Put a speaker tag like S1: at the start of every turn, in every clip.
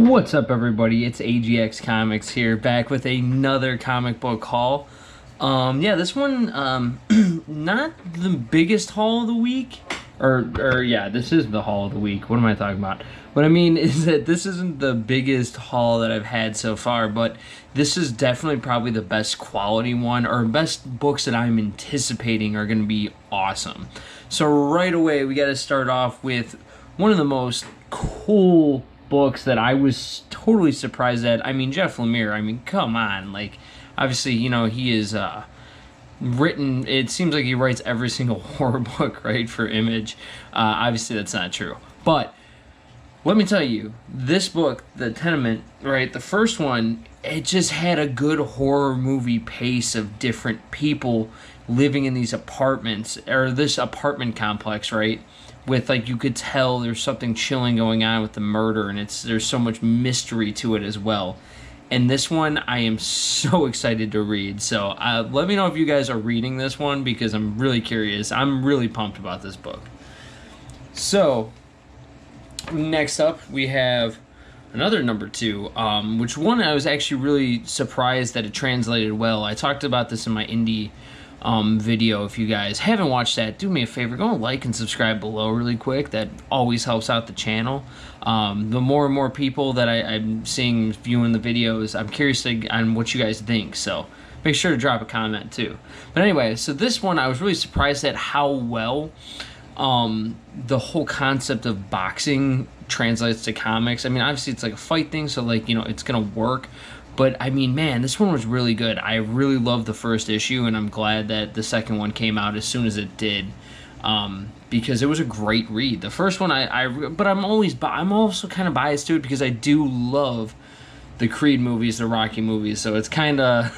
S1: What's up, everybody? It's AGX Comics here, back with another comic book haul. Yeah, this one, not the biggest haul of the week, yeah, this is the haul of the week. What am I talking about? What I mean is that this isn't the biggest haul that I've had so far, but this is definitely probably the best quality one, or best books that I'm anticipating are going to be awesome. So right away, we got to start off with one of the most cool books that I was totally surprised at. I mean, Jeff Lemire, I mean, come on. Like, obviously, you know, he is written, it seems like he writes every single horror book, right, for Image. Obviously, that's not true. But let me tell you, this book, The Tenement, right, the first one, it just had a good horror movie pace of different people living in these apartments, or this apartment complex, right? With, like, you could tell there's something chilling going on with the murder, and there's so much mystery to it as well. And this one, I am so excited to read. So let me know if you guys are reading this one, because I'm really curious. I'm really pumped about this book. So next up, we have another number 2, which one I was actually really surprised that it translated well. I talked about this in my indie video. If you guys haven't watched that, do me a favor, go and like and subscribe below really quick. That always helps out the channel. The more and more people that I'm seeing viewing the videos, I'm curious on what you guys think, so make sure to drop a comment too. But anyway, so this one I was really surprised at how well the whole concept of boxing translates to comics. I mean, obviously it's like a fight thing, so, like, you know, it's gonna work. But, I mean, man, this one was really good. I really loved the first issue, and I'm glad that the second one came out as soon as it did, because it was a great read. The first one, but I'm also kind of biased to it because I do love the Creed movies, the Rocky movies, so it's kind of,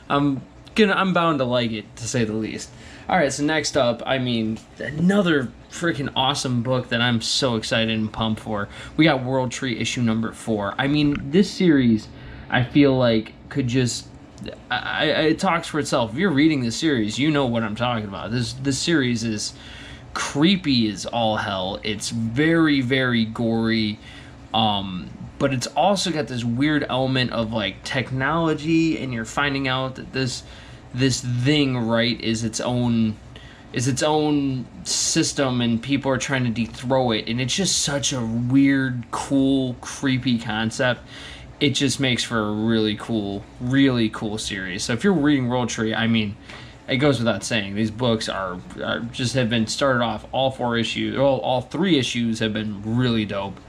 S1: I'm bound to like it, to say the least. All right, so next up, I mean, another freaking awesome book that I'm so excited and pumped for. We got World Tree issue number 4. I mean, this series, I feel like, could just... it talks for itself. If you're reading this series, you know what I'm talking about. This series is creepy as all hell. It's very, very gory, but it's also got this weird element of, like, technology, and you're finding out that this thing, right, is its own system, and people are trying to dethrone it, and it's just such a weird, cool, creepy concept. It just makes for a really cool series. So if you're reading World Tree, I mean, it goes without saying, these books are just have been started off, all 3 issues have been really dope.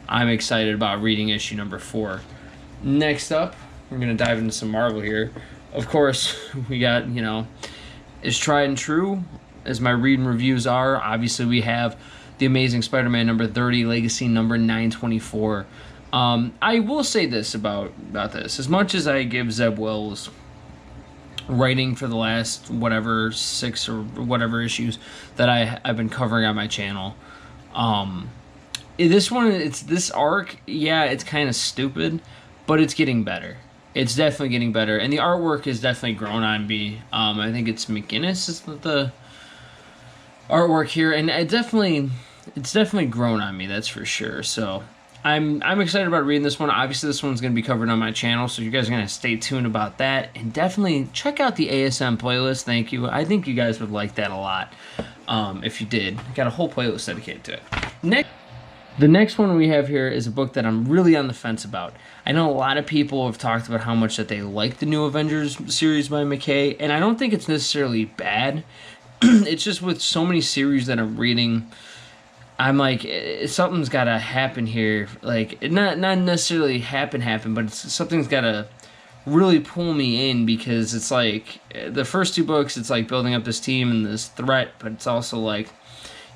S1: I'm excited about reading issue number 4. Next up, we're gonna dive into some Marvel here. Of course, we got, you know, as tried and true as my read and reviews are, obviously we have The Amazing Spider-Man number 30, Legacy number 924. I will say this about this. As much as I give Zeb Wells writing for the last, whatever, 6 or whatever issues that I've been covering on my channel, this arc, yeah, it's kind of stupid, but it's getting better. It's definitely getting better, and the artwork has definitely grown on me. I think it's McGinnis is the artwork here, and it's definitely grown on me, that's for sure. So I'm excited about reading this one. Obviously, this one's going to be covered on my channel, so you guys are going to stay tuned about that, and definitely check out the ASM playlist. Thank you. I think you guys would like that a lot if you did. Got a whole playlist dedicated to it. The next one we have here is a book that I'm really on the fence about. I know a lot of people have talked about how much that they like the new Avengers series by McKay, and I don't think it's necessarily bad. It's just with so many series that I'm reading, I'm like, something's got to happen here. Like, not necessarily happen, but something's got to really pull me in, because it's like, the first 2 books, it's like building up this team and this threat, but it's also like,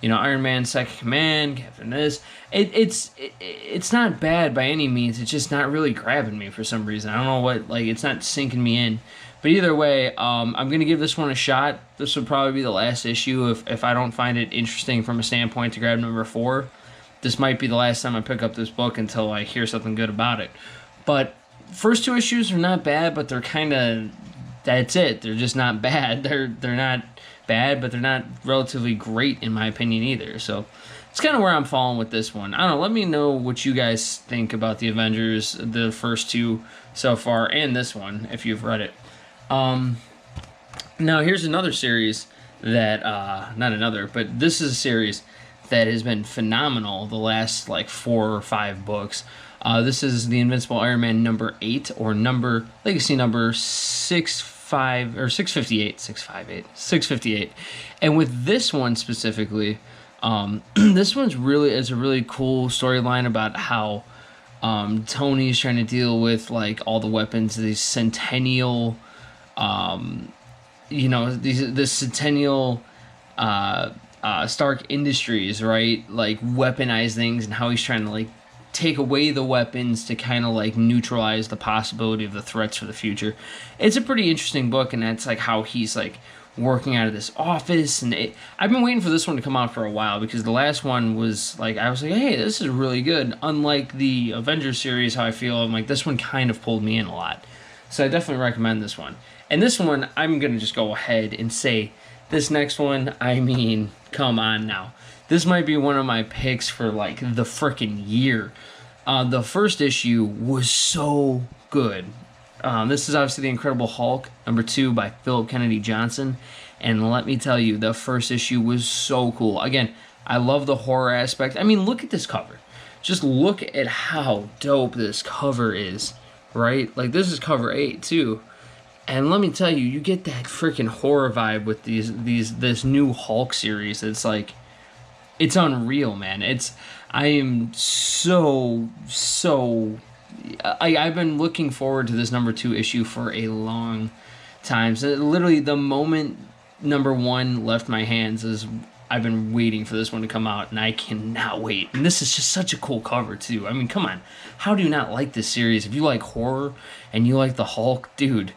S1: you know, Iron Man, Second Command, Captain this. It's not bad by any means. It's just not really grabbing me for some reason. I don't know what, like, it's not sinking me in. But either way, I'm going to give this one a shot. This will probably be the last issue if I don't find it interesting from a standpoint to grab number 4. This might be the last time I pick up this book until I hear something good about it. But first 2 issues are not bad, but they're kind of, that's it. They're just not bad. They're not bad, but they're not relatively great in my opinion either. So it's kind of where I'm falling with this one. I don't know. Let me know what you guys think about the Avengers, the first two so far, and this one if you've read it. Now here's another series that not another, but this is a series that has been phenomenal the last like 4 or 5 books. This is the Invincible Iron Man number 8 or Legacy number 65 or 658. And with this one specifically, this one's really is a really cool storyline about how Tony's trying to deal with like all the weapons, these Centennial, this Centennial Stark Industries, right? Like weaponized things, and how he's trying to like take away the weapons to kind of like neutralize the possibility of the threats for the future. It's a pretty interesting book, and that's like how he's like working out of this office. And I've been waiting for this one to come out for a while, because the last one was like, I was like, hey, this is really good. Unlike the Avengers series, how I feel, I'm like, this one kind of pulled me in a lot. So I definitely recommend this one. And this one, I'm going to just go ahead and say, this next one, I mean, come on now. This might be one of my picks for like the frickin' year. The first issue was so good. This is obviously The Incredible Hulk, number 2 by Philip Kennedy Johnson. And let me tell you, the first issue was so cool. Again, I love the horror aspect. I mean, look at this cover. Just look at how dope this cover is, right? Like, this is cover 8, too. And let me tell you, you get that freaking horror vibe with this new Hulk series. It's like, it's unreal, man. I am I've been looking forward to this number 2 issue for a long time. So literally the moment number 1 left my hands is I've been waiting for this one to come out, and I cannot wait. And this is just such a cool cover too. I mean, come on. How do you not like this series? If you like horror and you like the Hulk, dude,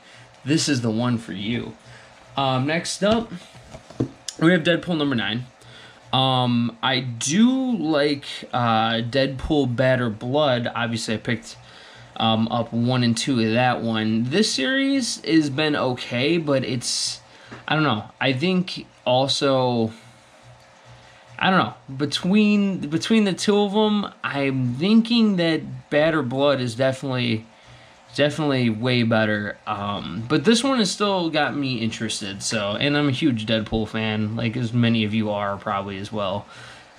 S1: this is the one for you. Next up, we have Deadpool number 9. I do like Deadpool Bad or Blood. Obviously, I picked up 1 and 2 of that one. This series has been okay, but it's, I don't know. I think also, I don't know. Between the two of them, I'm thinking that Bad or Blood is definitely way better. But this one has still got me interested. So, and I'm a huge Deadpool fan, like as many of you are probably as well.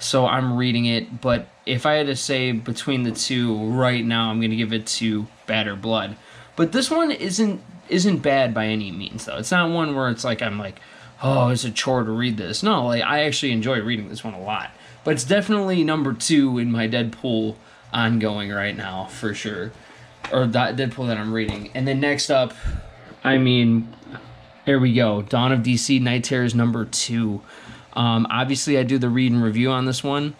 S1: So I'm reading it. But if I had to say between the two right now, I'm gonna give it to Bad or Blood. But this one isn't bad by any means, though. It's not one where it's like I'm like, oh, it's a chore to read this. No, like I actually enjoy reading this one a lot. But it's definitely number 2 in my Deadpool ongoing right now for sure. Or Deadpool that I'm reading. And then next up, I mean, here we go. Dawn of DC Night Terrors number 2. Obviously, I do the read and review on this one.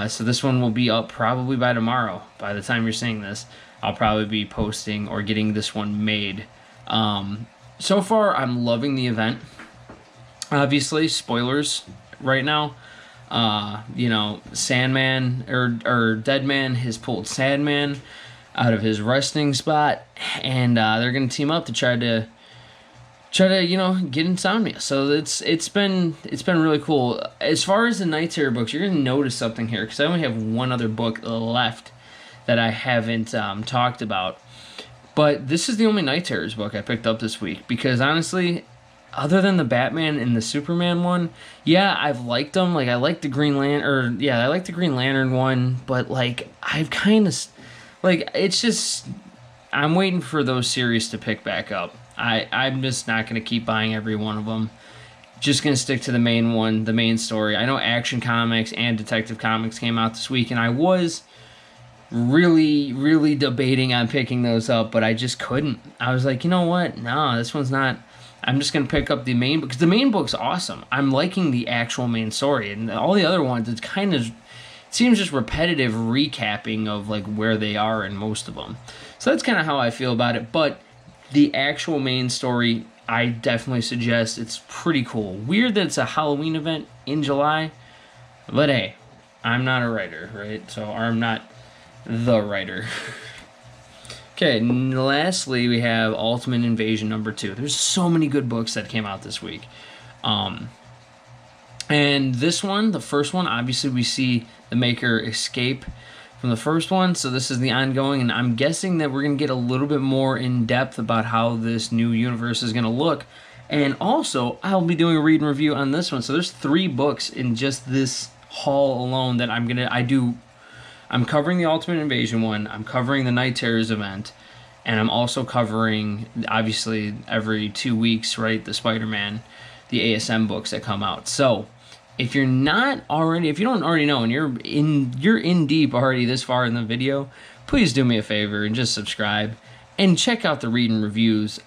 S1: So this one will be up probably by tomorrow. By the time you're seeing this, I'll probably be posting or getting this one made. So far, I'm loving the event. Obviously, spoilers right now. Sandman or Deadman has pulled Sandman out of his resting spot, and they're gonna team up to try to get Insomnia. So it's been really cool. As far as the Night Terror books, you're gonna notice something here, because I only have one other book left that I haven't talked about. But this is the only Night Terrors book I picked up this week, because honestly, other than the Batman and the Superman one, yeah, I've liked them. Like, I like the Green Lantern one, but like I've kind of like, it's just, I'm waiting for those series to pick back up. I'm just not going to keep buying every one of them. Just going to stick to the main one, the main story. I know Action Comics and Detective Comics came out this week, and I was really, really debating on picking those up, but I just couldn't. I was like, you know what? No, this one's not. I'm just going to pick up the main book, because the main book's awesome. I'm liking the actual main story, and all the other ones, it's kind of seems just repetitive recapping of like where they are in most of them. So that's kind of how I feel about it. But the actual main story, I definitely suggest. It's pretty cool. Weird that it's a Halloween event in July, but hey, I'm not a writer, right? So I'm not the writer. Okay, and lastly, we have Ultimate Invasion number 2. There's so many good books that came out this week. And this one, the first one, obviously we see the Maker escape from the first one, so this is the ongoing, and I'm guessing that we're going to get a little bit more in depth about how this new universe is going to look. And also, I'll be doing a read and review on this one. So there's 3 books in just this haul alone that I'm covering the Ultimate Invasion one, I'm covering the Night Terrors event, and I'm also covering, obviously, every 2 weeks, right, the Spider-Man, the ASM books that come out. So if you don't already know, and you're in deep already this far in the video, please do me a favor and just subscribe and check out the read and reviews,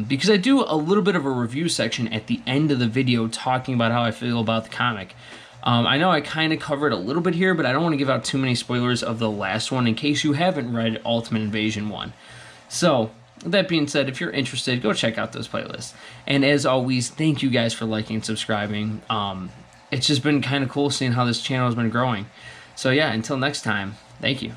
S1: because I do a little bit of a review section at the end of the video talking about how I feel about the comic. I know I kind of covered a little bit here, but I don't want to give out too many spoilers of the last one in case you haven't read Ultimate Invasion 1. So, with that being said, if you're interested, go check out those playlists. And as always, thank you guys for liking and subscribing. It's just been kind of cool seeing how this channel has been growing. So yeah, until next time, thank you.